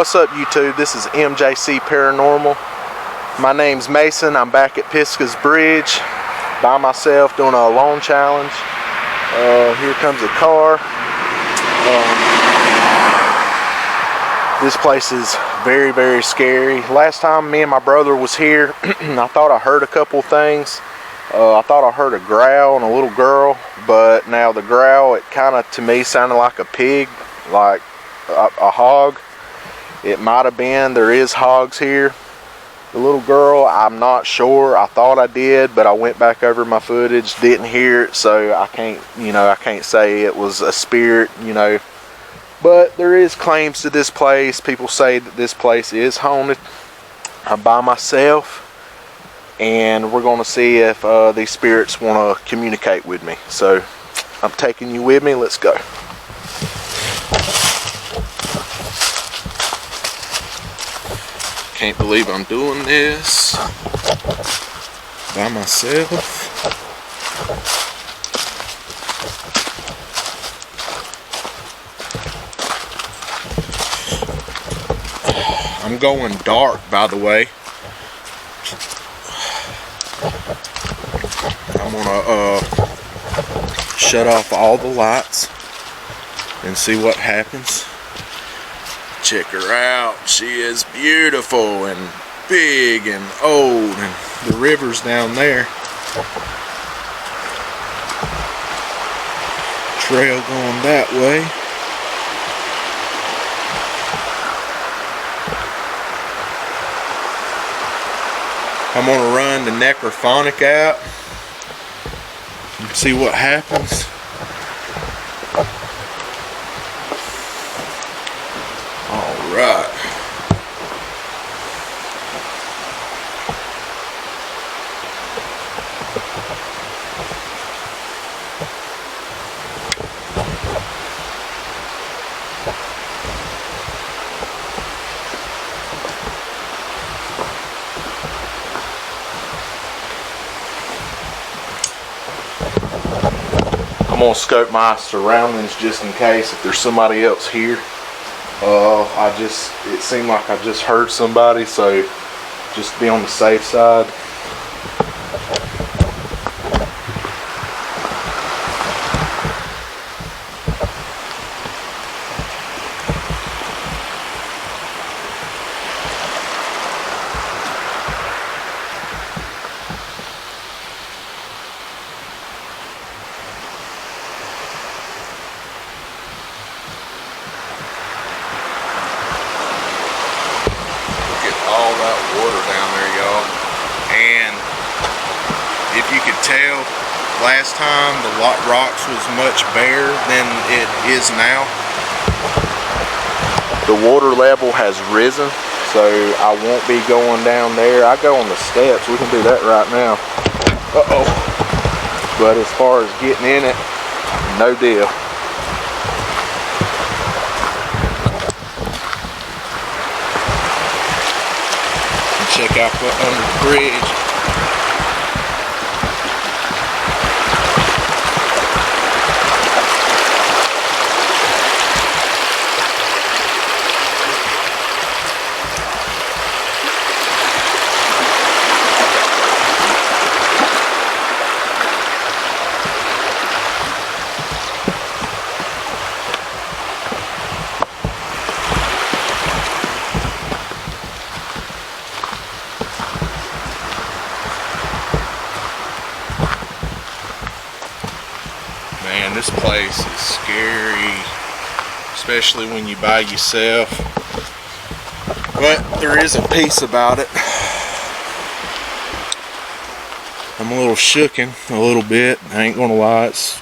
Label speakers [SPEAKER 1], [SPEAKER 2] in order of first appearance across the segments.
[SPEAKER 1] What's up, YouTube? This is MJC Paranormal. My name's Mason. I'm back at Pisgah Bridge by myself doing a alone challenge. Here comes a car. This place is very, very scary. Last time me and my brother was here, I thought I heard a couple things. I thought I heard a growl and a little girl, but now the growl, it kind of to me sounded like a pig, like a hog. It might have been. There is hogs here. The little girl, I'm not sure. I thought I did, but I went back over my footage, didn't hear it, so I can't say it was a spirit, But there is claims to this place. People say that this place is haunted. I'm by myself, and we're going to see if these spirits want to communicate with me. So I'm taking you with me. Let's go. Can't believe I'm doing this by myself. I'm going dark, by the way. I'm gonna shut off all the lights and see what happens. Check her out. She is beautiful and big and old, and the river's down there. Trail going that way. I'm gonna run the necrophonic out and see what happens. Alright. I'm gonna scope my surroundings just in case if there's somebody else here. It seemed like I just heard somebody, so just be on the safe side. All that water down there, y'all. And if you could tell, last time the rocks was much barer than it is now. The water level has risen, so I won't be going down there. I go on the steps. We can do that right now. But as far as getting in it, no deal. Check out what's under the bridge. Man, this place is scary, especially when you by yourself, but there is a peace about it. I'm a little shooken, a little bit, I ain't gonna lie, it's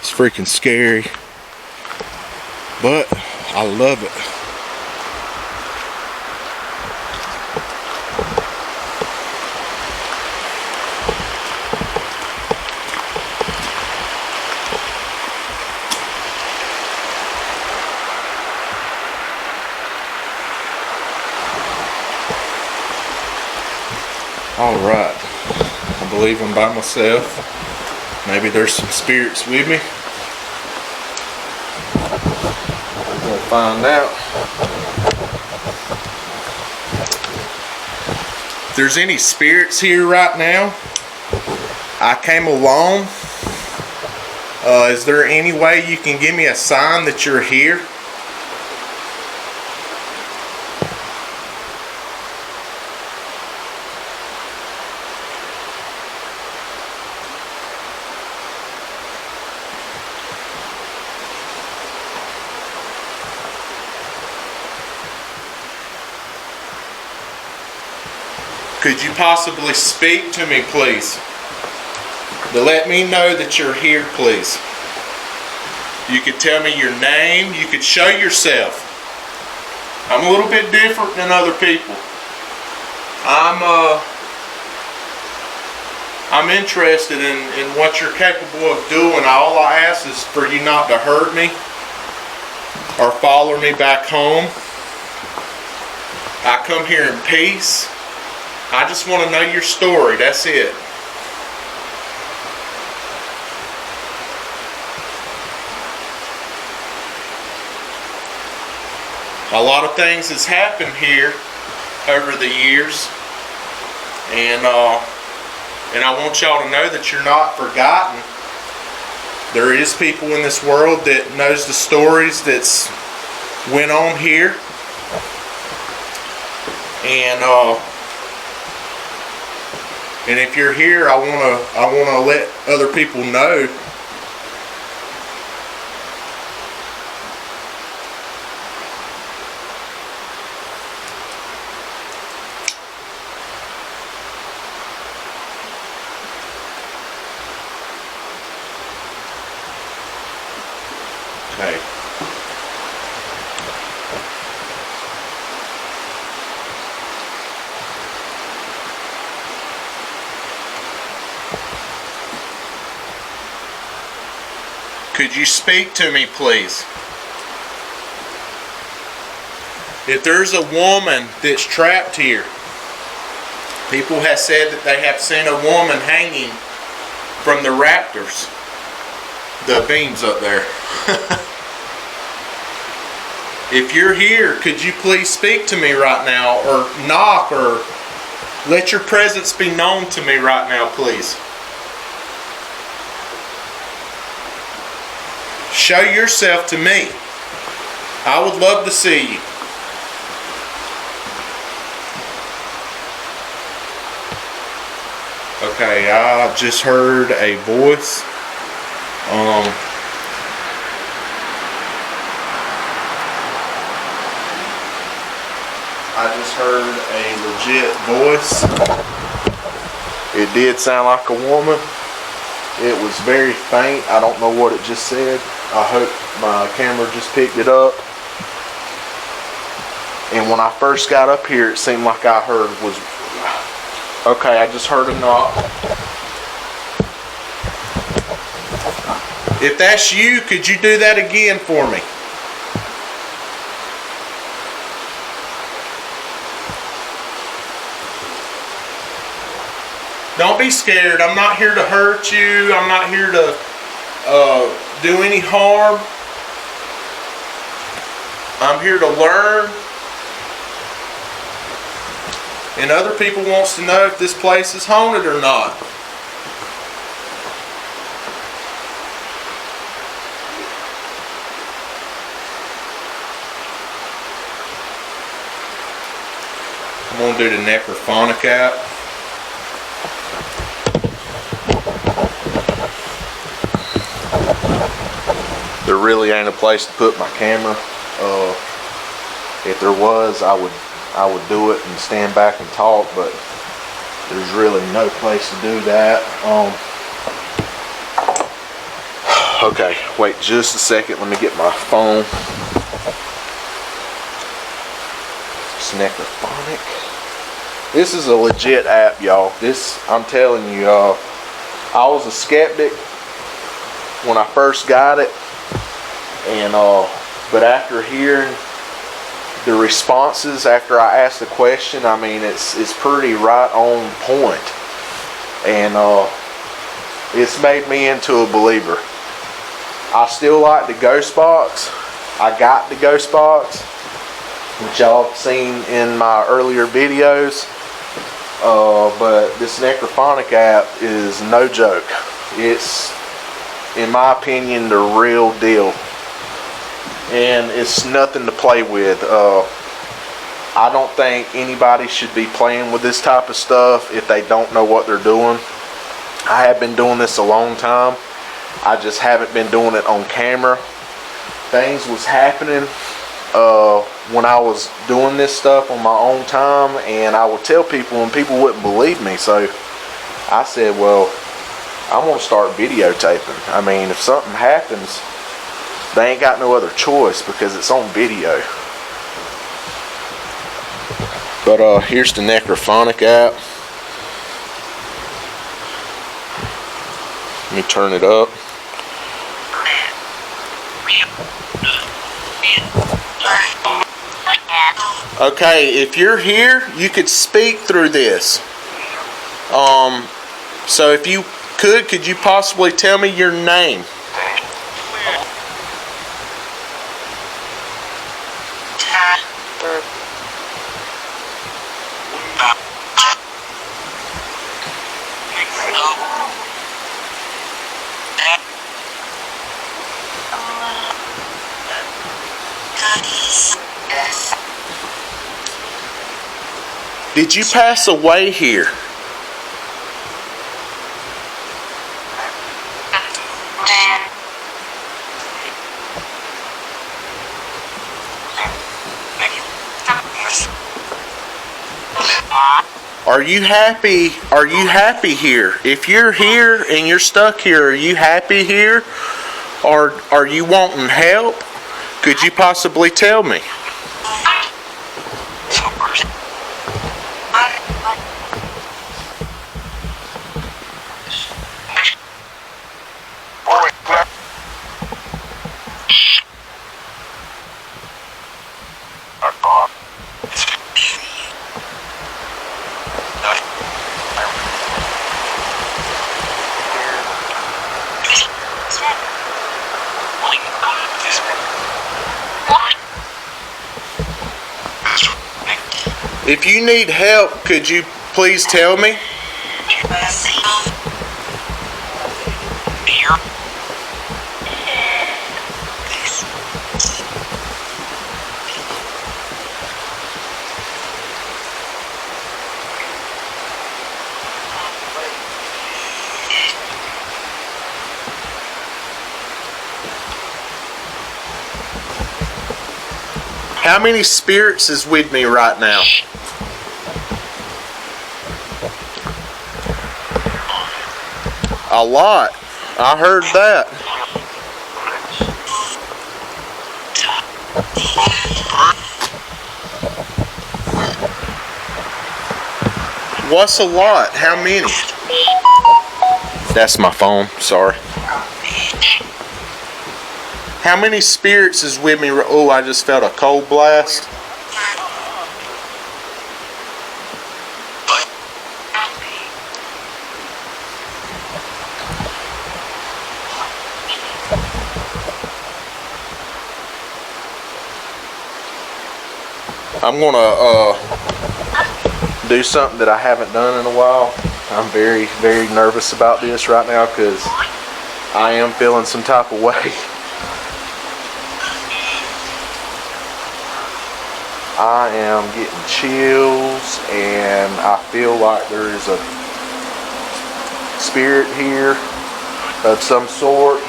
[SPEAKER 1] freaking scary, but I love it. Alright, I believe I'm by myself. Maybe there's some spirits with me. We're gonna find out. there's any spirits here right now, I came alone. Is there any way you can give me a sign that you're here? Could you possibly speak to me, please? To let me know that you're here, please. You could tell me your name. You could show yourself. I'm a little bit different than other people. I'm interested in what you're capable of doing. All I ask is for you not to hurt me or follow me back home. I come here in peace. I just want to know your story. That's it. A lot of things has happened here over the years, and I want y'all to know that you're not forgotten. There is people in this world that knows the stories that's went on here, and if you're here, I wanna let other people know. Okay. Could you speak to me, please? If there's a woman that's trapped here, people have said that they have seen a woman hanging from the rafters, the beams up there. If you're here, could you please speak to me right now, or knock, or let your presence be known to me right now, please? Show yourself to me. I would love to see you. Okay, I just heard a voice. I just heard a legit voice. It did sound like a woman. It was very faint. I don't know what it just said. I hope my camera just picked it up. And when I first got up here, it seemed like I heard was... Okay, I just heard a knock. If that's you, could you do that again for me? Don't be scared. I'm not here to hurt you. I'm not here to do any harm. I'm here to learn. And other people wants to know if this place is haunted or not. I'm going to do the necrophonic app. There really ain't a place to put my camera. If there was, I would do it and stand back and talk, but there's really no place to do that. Okay, wait just a second. Let me get my phone. It's necrophonic. This is a legit app, y'all. This, I'm telling you, I was a skeptic when I first got it. And but after hearing the responses after I asked the question, I mean, it's pretty right on point, and it's made me into a believer. I still like the ghost box. I got the ghost box, which y'all have seen in my earlier videos. But this necrophonic app is no joke. It's, in my opinion, the real deal. And it's nothing to play with. I don't think anybody should be playing with this type of stuff if they don't know what they're doing. I have been doing this a long time. I just haven't been doing it on camera. Things was happening when I was doing this stuff on my own time, and I would tell people and people wouldn't believe me. So I said, well, I want to start videotaping. I mean, if something happens, they ain't got no other choice because it's on video. But here's the necrophonic app. Let me turn it up. Okay, if you're here, you could speak through this. So if you could you possibly tell me your name? Did you pass away here? Are you happy? Are you happy here? If you're here and you're stuck here, are you happy here? Or are you wanting help? Could you possibly tell me? If you need help, could you please tell me? How many spirits is with me right now? A lot. I heard that. What's a lot? How many? That's my phone. Sorry. How many spirits is with me? Oh, I just felt a cold blast. I'm gonna do something that I haven't done in a while. I'm very, very nervous about this right now because I am feeling some type of way. I am getting chills and I feel like there is a spirit here of some sort,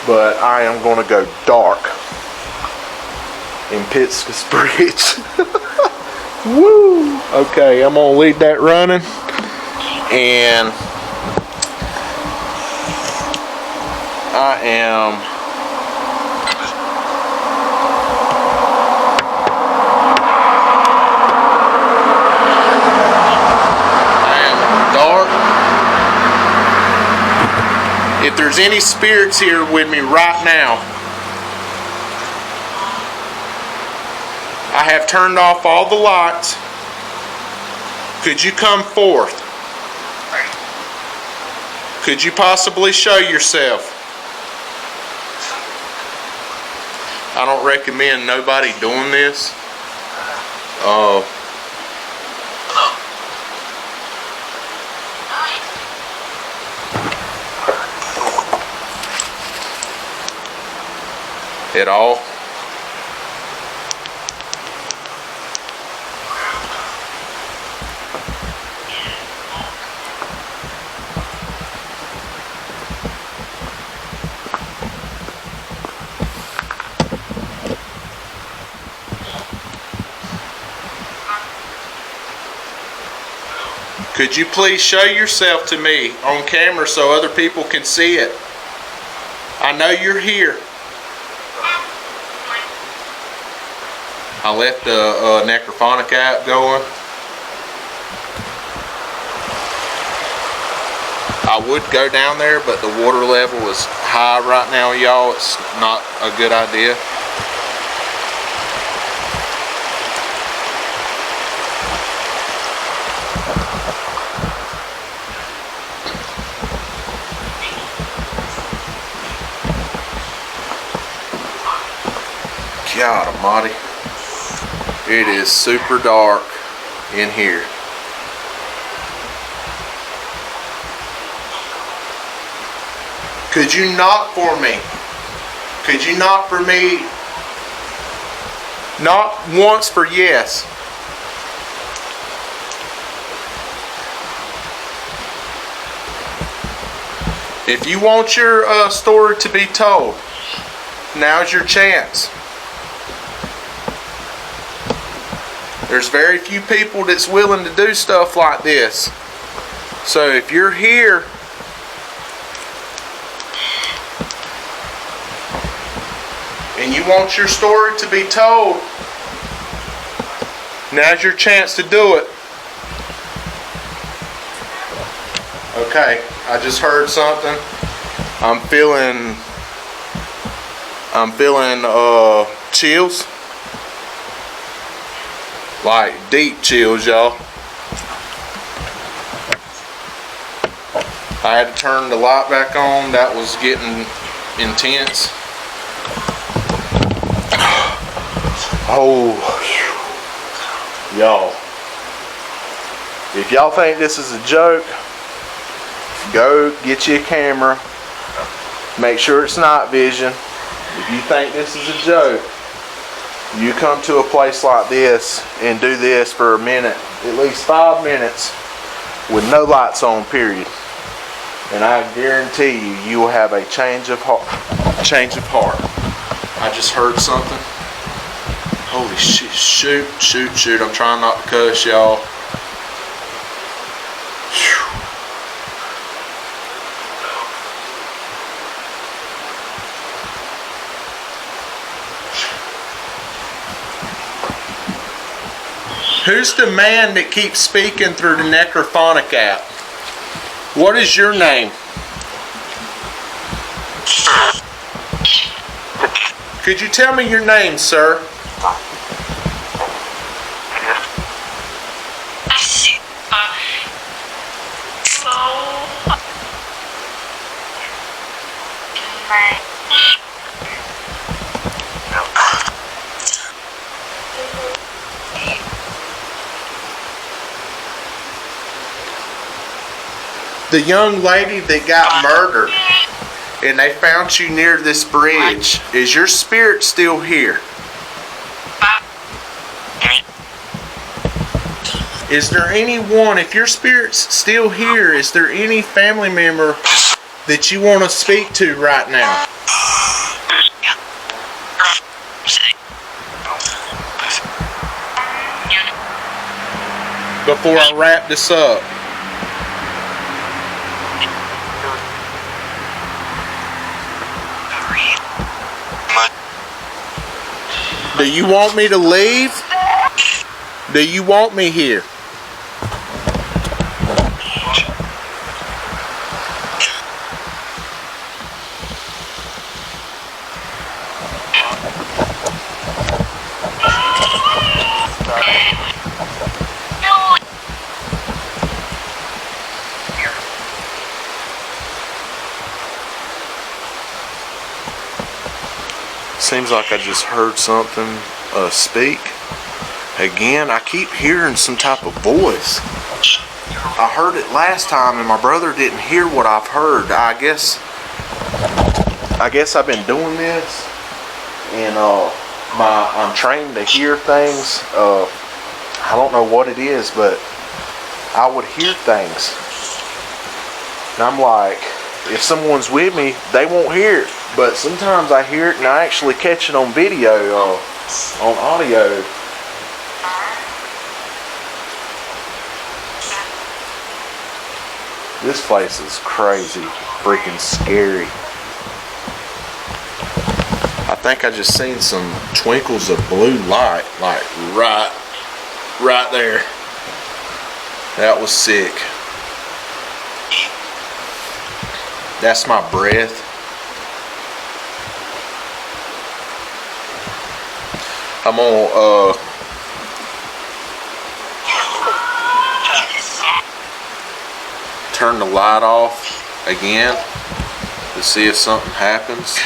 [SPEAKER 1] but I am going to go dark in Pisgah Bridge. Woo! Okay, I'm going to leave that running, and I am dark. If there's any spirits here with me right now, I have turned off all the lights. Could you come forth? Could you possibly show yourself? I don't recommend nobody doing this. at all. Could you please show yourself to me on camera so other people can see it? I know you're here. I left the necrophonic app going. I would go down there, but the water level is high right now, y'all. It's not a good idea. God almighty, it is super dark in here. Could you knock for me? Could you knock for me? Knock once for yes. If you want your story to be told, now's your chance. There's very few people that's willing to do stuff like this. So if you're here and you want your story to be told, now's your chance to do it. Okay, I just heard something. I'm feeling chills. Like deep chills, y'all. I had to turn the light back on. That was getting intense. Oh, y'all. If y'all think this is a joke, go get you a camera. Make sure it's night vision. If you think this is a joke, you come to a place like this and do this for a minute, at least 5 minutes, with no lights on, period. And I guarantee you, you will have a change of heart. I just heard something. Holy shit! Shoot! I'm trying not to cuss, y'all. Who's the man that keeps speaking through the necrophonic app? What is your name? Could you tell me your name, sir? The young lady that got murdered and they found you near this bridge, is your spirit still here? Is there anyone, if your spirit's still here, is there any family member that you want to speak to right now? Before I wrap this up. Do you want me to leave? Do you want me here? Seems like I just heard something speak. Again, I keep hearing some type of voice. I heard it last time and my brother didn't hear what I've heard. I guess I've been doing this and I'm trained to hear things. I don't know what it is, but I would hear things, and I'm like, if someone's with me, they won't hear it. But sometimes I hear it, and I actually catch it on video, on audio. This place is crazy, freaking scary. I think I just seen some twinkles of blue light, like right there. That was sick. That's my breath. I'm gonna turn the light off again to see if something happens.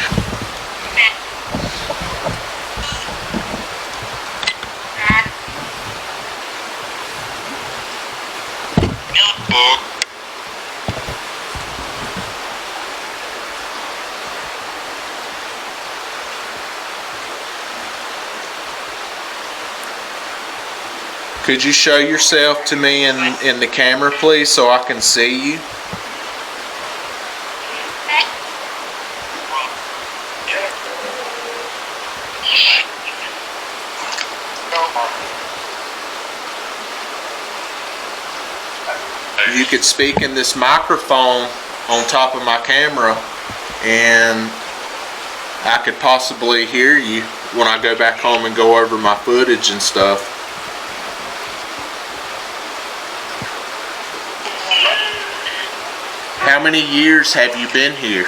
[SPEAKER 1] Could you show yourself to me in the camera, please, so I can see you? You could speak in this microphone on top of my camera, and I could possibly hear you when I go back home and go over my footage and stuff. How many years have you been here?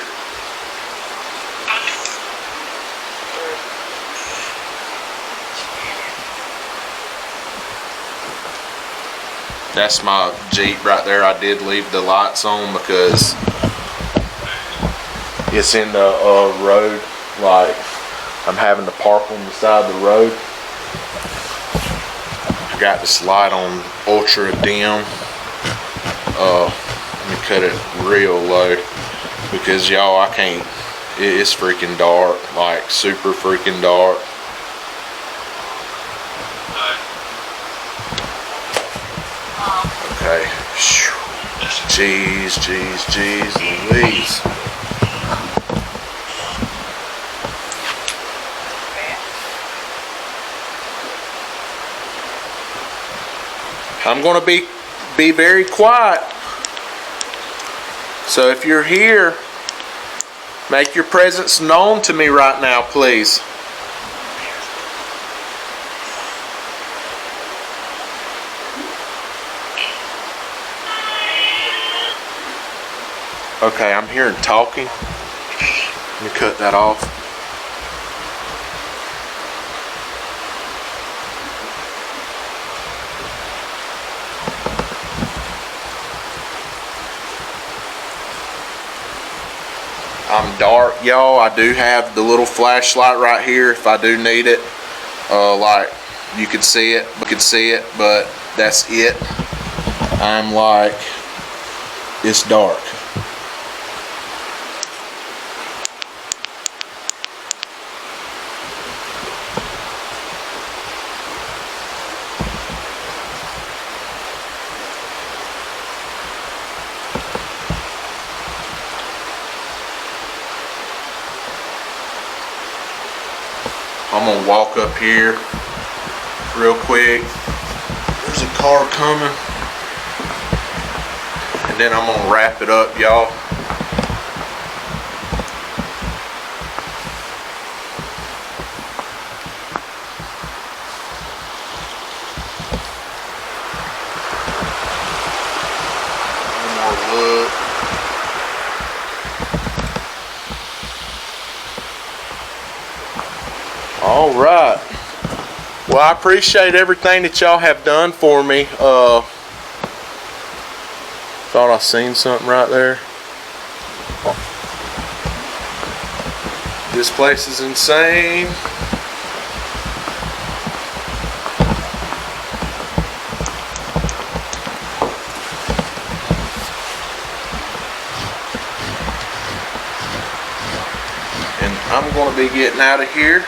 [SPEAKER 1] That's my Jeep right there. I did leave the lights on because it's in the road. Like, I'm having to park on the side of the road. I got this light on ultra dim. Let me cut it real low because y'all, I can't. It's freaking dark, like super freaking dark. Okay. Jeez Louise. I'm gonna be very quiet. So if you're here, make your presence known to me right now, please. Okay, I'm hearing talking. Let me cut that off. I'm dark, y'all. I do have the little flashlight right here if I do need it. Like, you could see it, but that's it. I'm like, it's dark. I'm gonna walk up here real quick. There's a car coming. And then I'm gonna wrap it up, y'all. One more look. All right. Well, I appreciate everything that y'all have done for me. Thought I seen something right there. This place is insane. And I'm going to be getting out of here.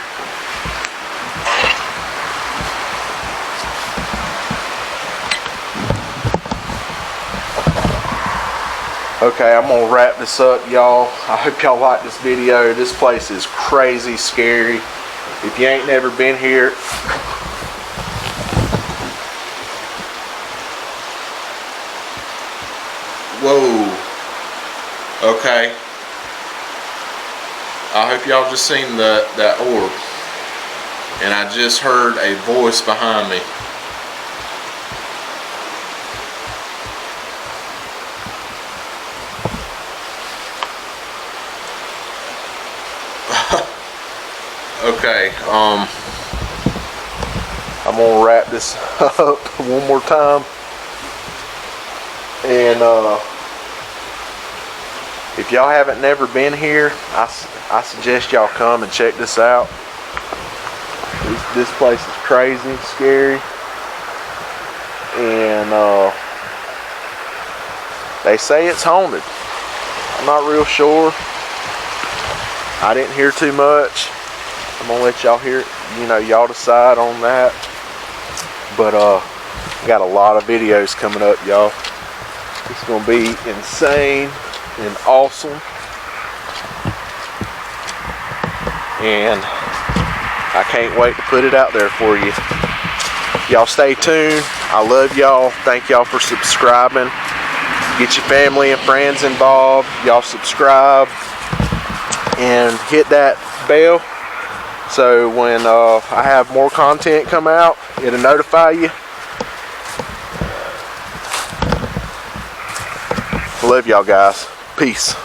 [SPEAKER 1] Okay, I'm gonna wrap this up, y'all. I hope y'all like this video. This place is crazy scary. If you ain't never been here, whoa. Okay. I hope y'all just seen that orb. And I just heard a voice behind me. Okay, I'm gonna wrap this up one more time, and if y'all haven't never been here, I suggest y'all come and check this out. This place is crazy, scary, and they say it's haunted. I'm not real sure. I didn't hear too much. I'm gonna let y'all hear it, y'all decide on that. But got a lot of videos coming up, y'all. It's gonna be insane and awesome, and I can't wait to put it out there for you. Y'all stay tuned. I love y'all. Thank y'all for subscribing. Get your family and friends involved. Y'all subscribe and hit that bell, so when I have more content come out, it'll notify you. Love y'all guys. Peace.